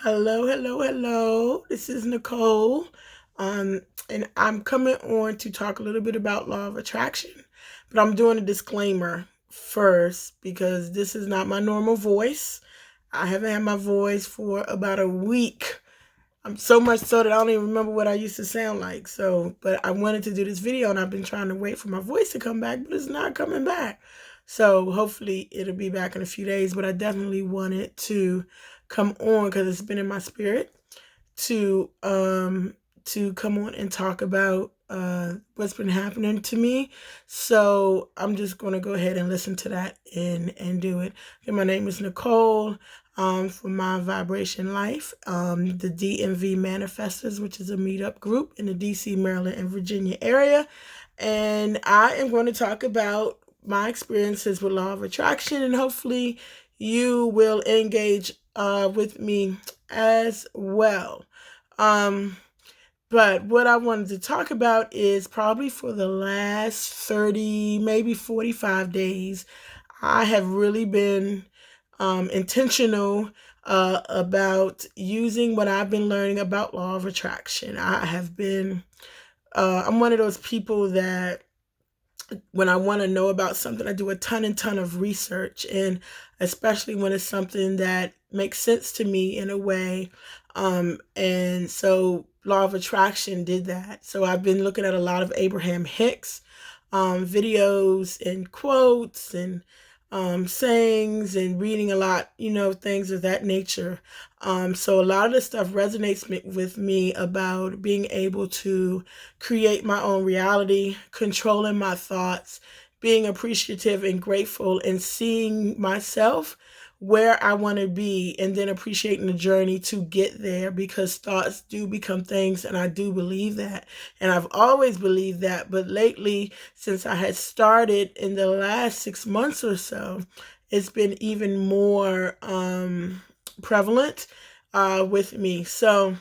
Hello, hello, hello. This is Nicole. And I'm coming on to talk a little bit about law of attraction. But I'm doing a disclaimer first because this is not my normal voice. I haven't had my voice for about a week. I'm so much so that I don't even remember what I used to sound like. But I wanted to do this video and I've been trying to wait for my voice to come back, but it's not coming back. So hopefully it'll be back in a few days, but I definitely wanted to come on because it's been in my spirit to come on and talk about what's been happening to me. So I'm just going to go ahead and listen to that and do it. Okay, my name is Nicole. For my vibration life, the DMV Manifestors, which is a meetup group in the DC, Maryland, and Virginia area. And I am going to talk about my experiences with law of attraction, and hopefully you will engage with me as well. But what I wanted to talk about is probably for the last 30, maybe 45 days, I have really been intentional about using what I've been learning about law of attraction. I'm one of those people that when I want to know about something, I do a ton and ton of research, and especially when it's something that makes sense to me in a way. And so law of attraction did that. So I've been looking at a lot of Abraham-Hicks videos and quotes and sayings and reading a lot, things of that nature. So a lot of this stuff resonates with me about being able to create my own reality, controlling my thoughts, being appreciative and grateful, and seeing myself where I want to be, and then appreciating the journey to get there, because thoughts do become things, and I do believe that. And I've always believed that, but lately, since I had started in the last 6 months or so, it's been even more prevalent with me. So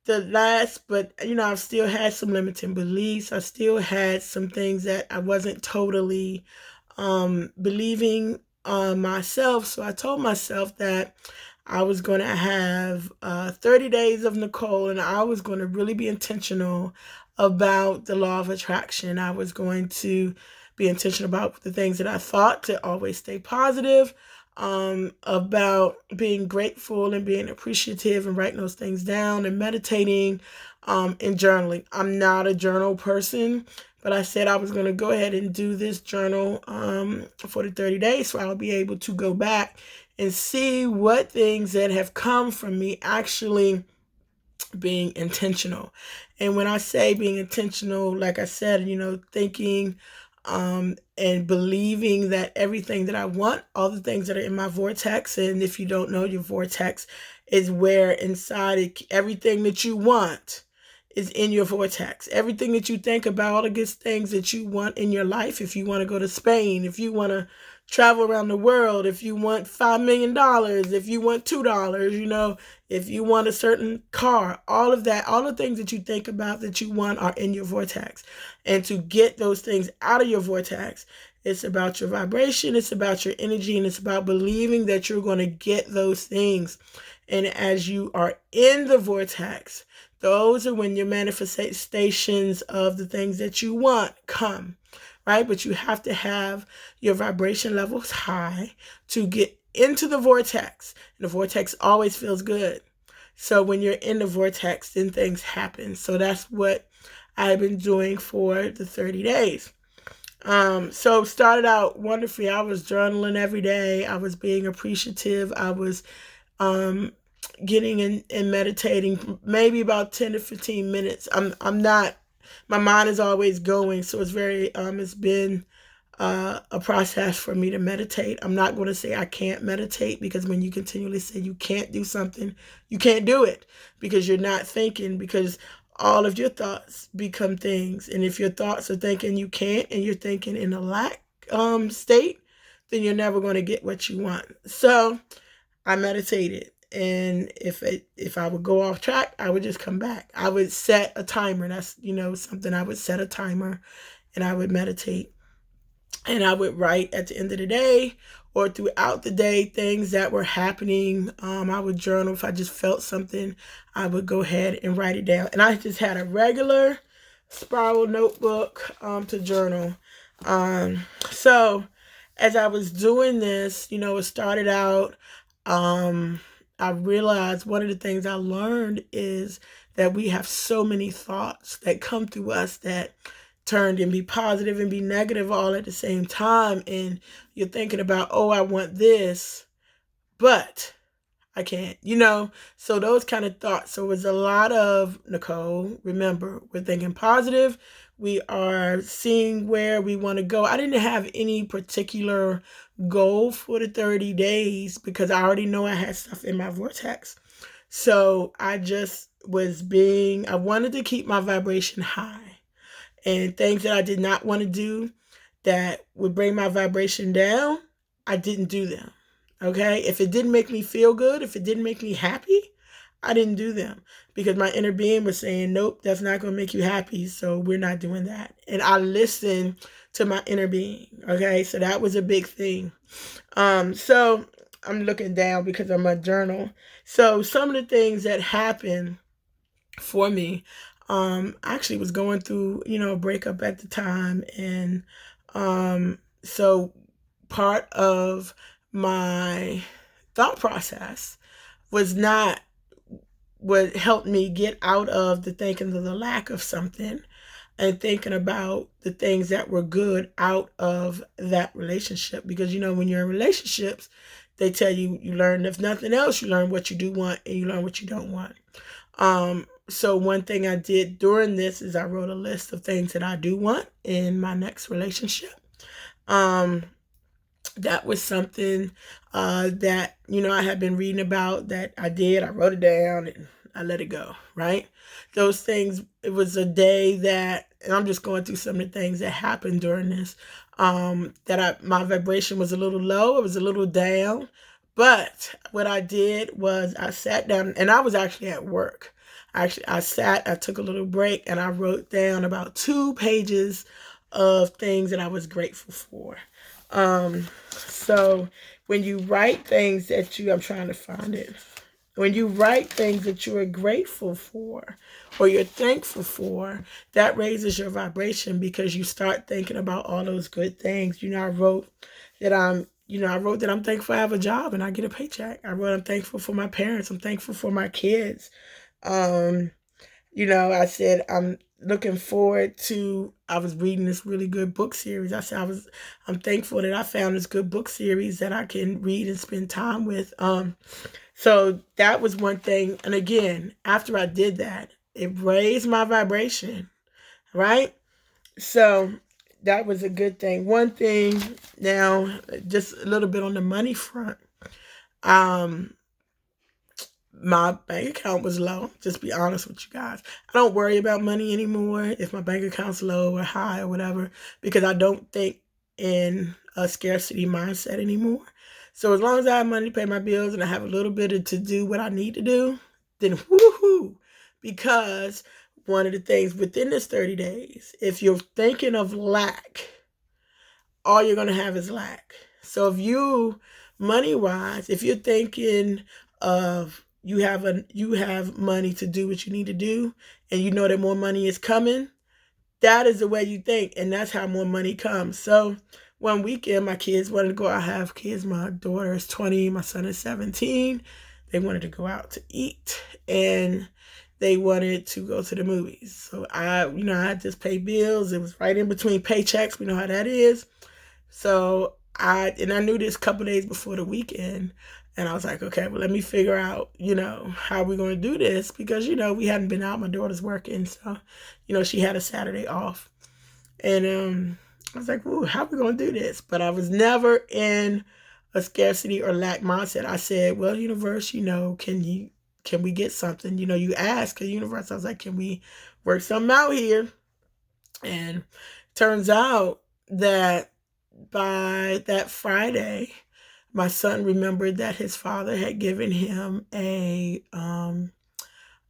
but I've still had some limiting beliefs. I still had some things that I wasn't totally believing myself. So I told myself that I was going to have 30 days of Nicole, and I was going to really be intentional about the law of attraction. I was going to be intentional about the things that I thought, to always stay positive, about being grateful and being appreciative and writing those things down and meditating, and journaling. I'm not a journal person, but I said I was going to go ahead and do this journal for the 30 days, so I'll be able to go back and see what things that have come from me actually being intentional. And when I say being intentional, like I said, thinking and believing that everything that I want, all the things that are in my vortex, and if you don't know, your vortex is where inside it, everything that you want is in your vortex. Everything that you think about, all the good things that you want in your life. If you want to go to Spain, if you want to travel around the world, if you want $5 million, if you want $2, if you want a certain car, all of that, all the things that you think about that you want are in your vortex. And to get those things out of your vortex, it's about your vibration, it's about your energy, and it's about believing that you're going to get those things. And as you are in the vortex, those are when your manifestations of the things that you want come, right? But you have to have your vibration levels high to get into the vortex. And the vortex always feels good. So when you're in the vortex, then things happen. So that's what I've been doing for the 30 days. So started out wonderfully. I was journaling every day. I was being appreciative. I was getting in and meditating maybe about 10 to 15 minutes. I'm not, my mind is always going, so it's been a process for me to meditate. I'm not going to say I can't meditate, because when you continually say you can't do something, you can't do it, because you're not thinking, because all of your thoughts become things. And if your thoughts are thinking you can't, and you're thinking in a lack state, then you're never going to get what you want. So I meditated, and if I would go off track, I would just come back. I would set a timer. That's something. I would set a timer, and I would meditate, and I would write at the end of the day, or throughout the day, things that were happening. I would journal. If I just felt something, I would go ahead and write it down. And I just had a regular spiral notebook to journal. So as I was doing this, it started out, I realized one of the things I learned is that we have so many thoughts that come through us that turn and be positive and be negative all at the same time. And you're thinking about, oh, I want this, but I can't, So those kind of thoughts. So it was a lot of, Nicole, remember, we're thinking positive. We are seeing where we want to go. I didn't have any particular goal for the 30 days because I already know I had stuff in my vortex. So I just I wanted to keep my vibration high, and things that I did not want to do that would bring my vibration down, I didn't do them. Okay? If it didn't make me feel good, if it didn't make me happy, I didn't do them because my inner being was saying, nope, that's not going to make you happy. So we're not doing that. And I listened to my inner being. Okay? So that was a big thing. So I'm looking down because of my journal. So some of the things that happened for me, I actually was going through, a breakup at the time. And so part of my thought process was not what helped me get out of the thinking of the lack of something and thinking about the things that were good out of that relationship. Because, when you're in relationships, they tell you, you learn, if nothing else, you learn what you do want and you learn what you don't want. So one thing I did during this is I wrote a list of things that I do want in my next relationship. That was something that, I had been reading about that I did. I wrote it down and I let it go, right? Those things, it was a day that, and I'm just going through some of the things that happened during this, my vibration was a little low. It was a little down. But what I did was I sat down, and I was actually at work. I took a little break, and I wrote down about 2 pages of things that I was grateful for. So when you write things that I'm trying to find it. When you write things that you are grateful for or you're thankful for, that raises your vibration because you start thinking about all those good things. I wrote that I'm thankful I have a job and I get a paycheck. I wrote I'm thankful for my parents. I'm thankful for my kids. I said I'm looking forward to, I was reading this really good book series. I said I'm thankful that I found this good book series that I can read and spend time with. So that was one thing. And again, after I did that, it raised my vibration, right? So that was a good thing. One thing now, just a little bit on the money front. My bank account was low. Just be honest with you guys. I don't worry about money anymore if my bank account's low or high or whatever, because I don't think in a scarcity mindset anymore. So as long as I have money to pay my bills and I have a little bit to do what I need to do, then woohoo. Because one of the things within this 30 days, if you're thinking of lack, all you're going to have is lack. So if you, money-wise, if you're thinking of you have money to do what you need to do, and you know that more money is coming, that is the way you think, and that's how more money comes. So one weekend, my kids wanted to go out. I have kids. My daughter is 20. My son is 17. They wanted to go out to eat, and they wanted to go to the movies. So I had just paid bills. It was right in between paychecks. We know how that is. So I knew this a couple days before the weekend, and I was like, okay, well, let me figure out, how we're going to do this, because, we hadn't been out. My daughter's working, so, she had a Saturday off. And I was like, ooh, how are we going to do this? But I was never in a scarcity or lack mindset. I said, well, universe, can we get something? You ask the universe. I was like, can we work something out here? And turns out that by that Friday, my son remembered that his father had given him a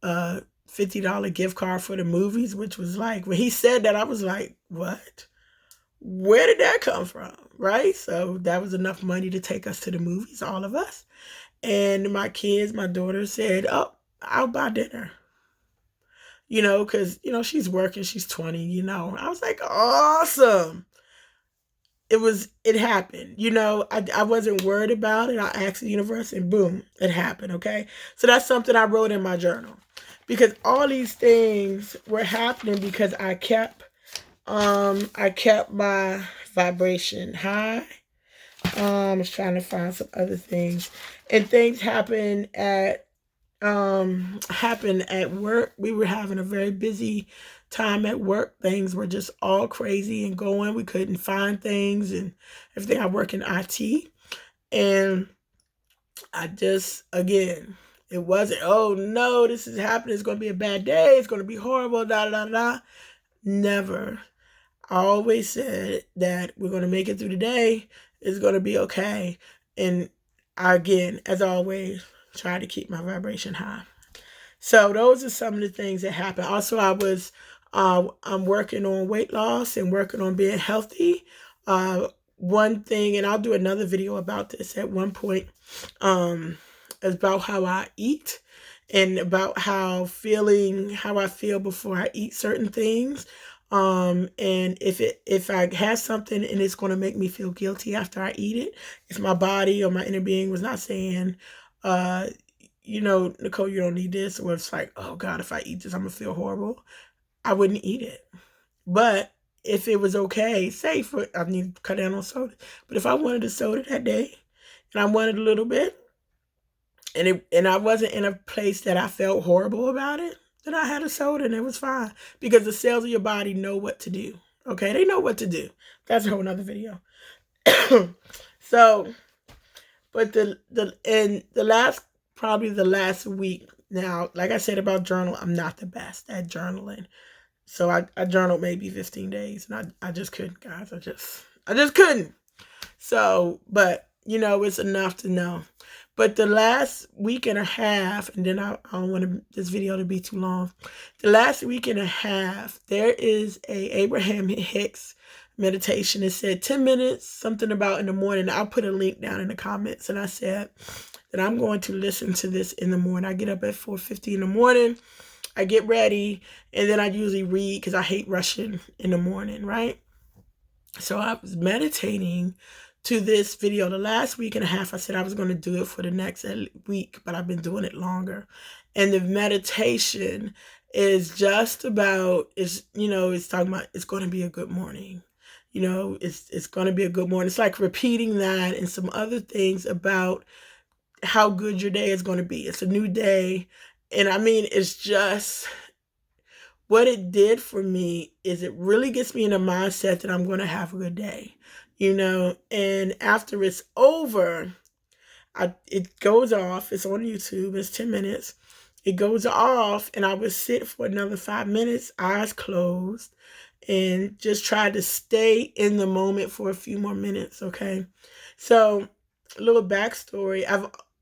$50 gift card for the movies, which was like, when he said that, I was like, what? Where did that come from? Right? So that was enough money to take us to the movies, all of us. And my kids, my daughter said, oh, I'll buy dinner. Because, she's working, she's 20, I was like, awesome. It happened. I wasn't worried about it. I asked the universe and boom, it happened. Okay. So that's something I wrote in my journal because all these things were happening because I kept my vibration high. I was trying to find some other things and things happened at work. We were having a very busy time at work. Things were just all crazy and going. We couldn't find things and everything. I work in IT. And I just, again, it wasn't, oh no, this is happening. It's going to be a bad day. It's going to be horrible. Da, da, da, da. Never. I always said that we're going to make it through the day. It's going to be okay. And I, again, as always, try to keep my vibration high. So those are some of the things that happened. Also, I'm working on weight loss and working on being healthy. One thing, and I'll do another video about this at one point, is about how I eat and about how I feel before I eat certain things. And if I have something and it's going to make me feel guilty after I eat it, if my body or my inner being was not saying, Nicole, you don't need this, or it's like, oh God, if I eat this, I'm gonna feel horrible, I wouldn't eat it. But if it was okay, say I need to cut down on soda. But if I wanted a soda that day and I wanted a little bit and I wasn't in a place that I felt horrible about it, then I had a soda and it was fine. Because the cells of your body know what to do. Okay, they know what to do. That's a whole nother video. So, but probably the last week now, like I said about journal, I'm not the best at journaling. So I journaled maybe 15 days and I just couldn't, guys. I just couldn't. So, but it's enough to know. But the last week and a half, and then I don't want this video to be too long. The last week and a half, there is a Abraham-Hicks meditation. It said 10 minutes, something about in the morning. I'll put a link down in the comments. And I said that I'm going to listen to this in the morning. I get up at 4:50 in the morning. I get ready, and then I usually read because I hate rushing in the morning, right? So I was meditating to this video. The last week and a half, I said I was going to do it for the next week, but I've been doing it longer. And the meditation is just about, it's talking about, it's going to be a good morning. It's going to be a good morning. It's like repeating that and some other things about how good your day is going to be. It's a new day. And I mean, it's just, what it did for me is it really gets me in a mindset that I'm going to have a good day, and after it's over, it goes off. It's on YouTube. It's 10 minutes. It goes off and I would sit for another 5 minutes, eyes closed, and just try to stay in the moment for a few more minutes. Okay. So a little backstory.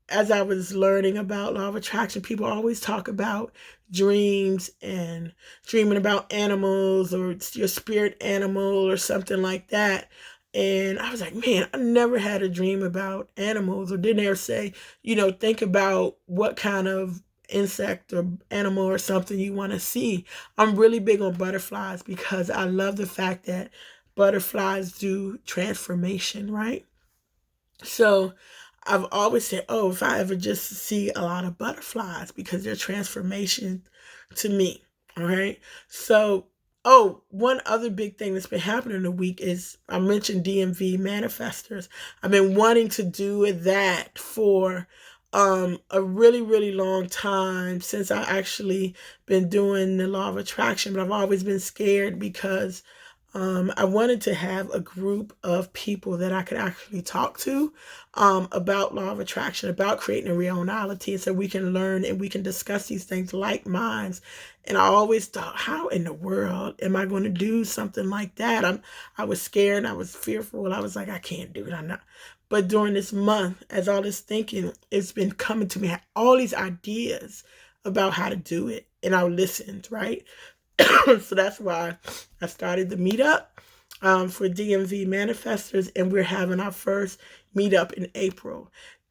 As I was learning about law of attraction, people always talk about dreams and dreaming about animals or your spirit animal or something like that. And I was like, man, I never had a dream about animals, or didn't ever say, think about what kind of insect or animal or something you want to see. I'm really big on butterflies because I love the fact that butterflies do transformation, right? So I've always said, oh, if I ever just see a lot of butterflies, because they're transformation to me. All right. So, one other big thing that's been happening in the week is I mentioned DMV Manifestors. I've been wanting to do that for a really, really long time, since I actually been doing the law of attraction, but I've always been scared because I wanted to have a group of people that I could actually talk to about law of attraction, about creating a reality, so we can learn and we can discuss these things like minds. And I always thought, how in the world am I going to do something like that? I was scared. I was fearful. I was like, I can't do it. I'm not. But during this month, as all this thinking, it's been coming to me, I had all these ideas about how to do it. And I listened, right? So that's why I started the meetup. for DMV Manifestors, and we're having our first meetup in April.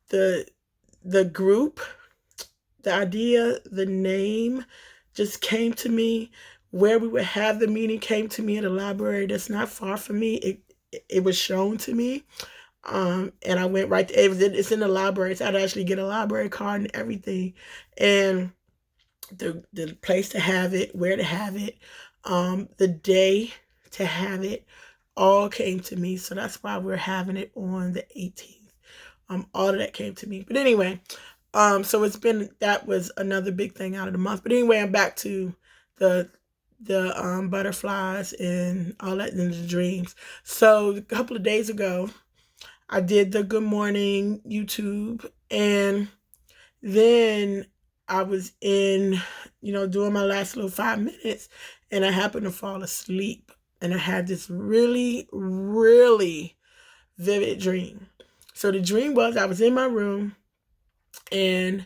The group, the idea, the name just came to me. Where we would have the meeting came to me at a library that's not far from me. It was shown to me. And I went right there. It's in the library, so I'd actually get a library card and everything. And the place to have it, where to have it, the day to have it, all came to me. So that's why we're having it on the 18th. All of that came to me. But anyway, so that was another big thing out of the month. But anyway, I'm back to the butterflies and all that in the dreams. So a couple of days ago, I did the Good Morning YouTube, and then I was doing my last little 5 minutes, and I happened to fall asleep, and I had this really, really vivid dream. So the dream was I was in my room, and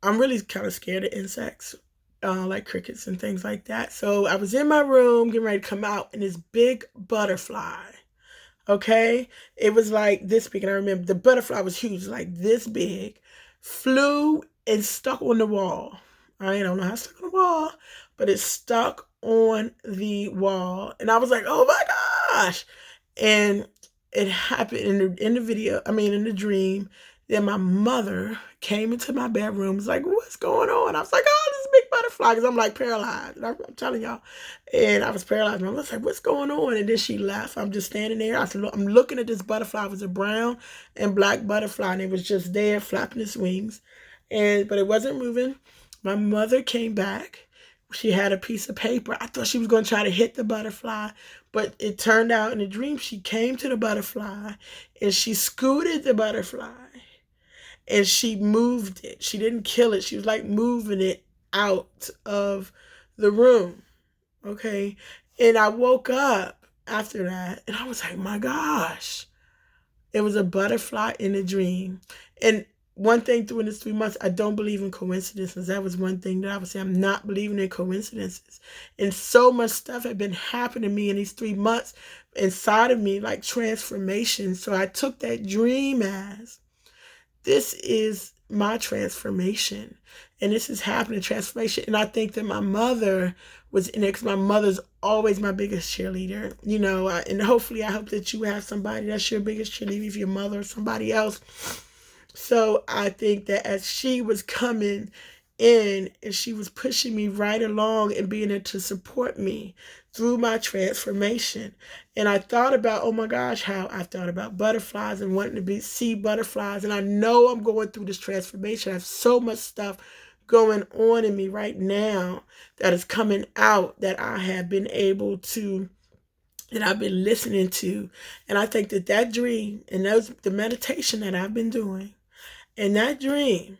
I'm really kind of scared of insects, like crickets and things like that. So I was in my room getting ready to come out, and this big butterfly, okay, it was like this big, and I remember the butterfly was huge, like this big, flew and stuck on the wall. I don't know how it stuck on the wall, but it stuck on the wall, and I was like, oh my gosh. And it happened in the video, in the dream. Then my mother came into my bedroom, was like, what's going on? I was like, oh, this big butterfly, because I'm like paralyzed. I'm telling y'all. And I was paralyzed. My mother was like, what's going on? And then she left. I'm just standing there. I'm looking at this butterfly. It was a brown and black butterfly, and it was just there flapping its wings. But it wasn't moving. My mother came back. She had a piece of paper. I thought she was going to try to hit the butterfly, but it turned out in the dream she came to the butterfly and she scooted the butterfly and she moved it. She didn't kill it. She was like moving it out of the room. Okay. And I woke up after that and I was like, my gosh, it was a butterfly in a dream. And one thing through in this 3 months, I don't believe in coincidences. That was one thing that I would say. I'm not believing in coincidences. And so much stuff had been happening to me in these 3 months inside of me, like transformation. So I took that dream as, this is my transformation. And this is happening, transformation. And I think that my mother was in it, because my mother's always my biggest cheerleader. And hopefully I hope that you have somebody that's your biggest cheerleader, if your mother or somebody else. So I think that as she was coming in and she was pushing me right along and being there to support me through my transformation. And I thought about, oh my gosh, how I thought about butterflies and wanting to see butterflies. And I know I'm going through this transformation. I have so much stuff going on in me right now that is coming out that I have been able to, that I've been listening to. And I think that dream and the meditation that I've been doing, and that dream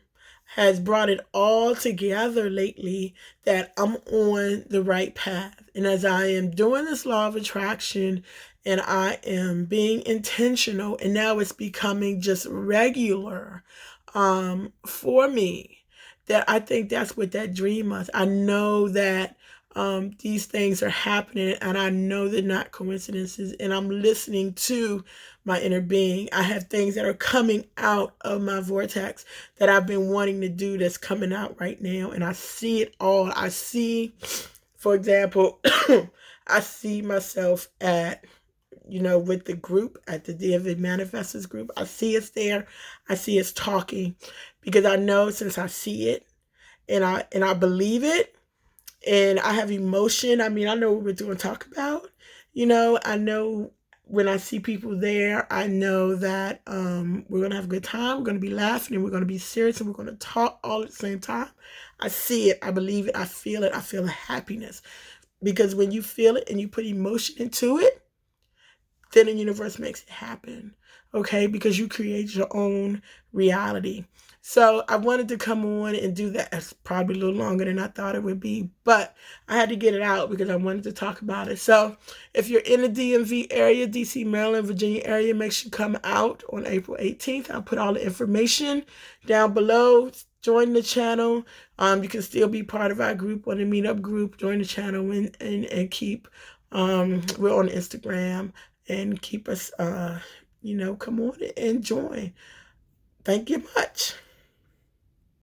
has brought it all together lately, that I'm on the right path. And as I am doing this law of attraction and I am being intentional, and now it's becoming just regular for me, that I think that's what that dream was. I know that these things are happening, and I know they're not coincidences, and I'm listening to my inner being. I have things that are coming out of my vortex that I've been wanting to do that's coming out right now, and I see it all. I see, for example, I see myself at, with the group, at the DMV Manifestors group. I see us there. I see us talking, because I know, since I see it and I believe it, and I have emotion. I know what we're going to talk about. I know when I see people there, I know that we're going to have a good time. We're going to be laughing, and we're going to be serious, and we're going to talk all at the same time. I see it. I believe it. I feel it. I feel the happiness. Because when you feel it and you put emotion into it, then the universe makes it happen. Okay? Because you create your own reality. So I wanted to come on and do that. It's probably a little longer than I thought it would be, but I had to get it out because I wanted to talk about it. So if you're in the DMV area, DC, Maryland, Virginia area, make sure you come out on April 18th. I'll put all the information down below. Join the channel. You can still be part of our group on the meetup group. Join the channel and keep We're on Instagram, and keep us, come on and join. Thank you much.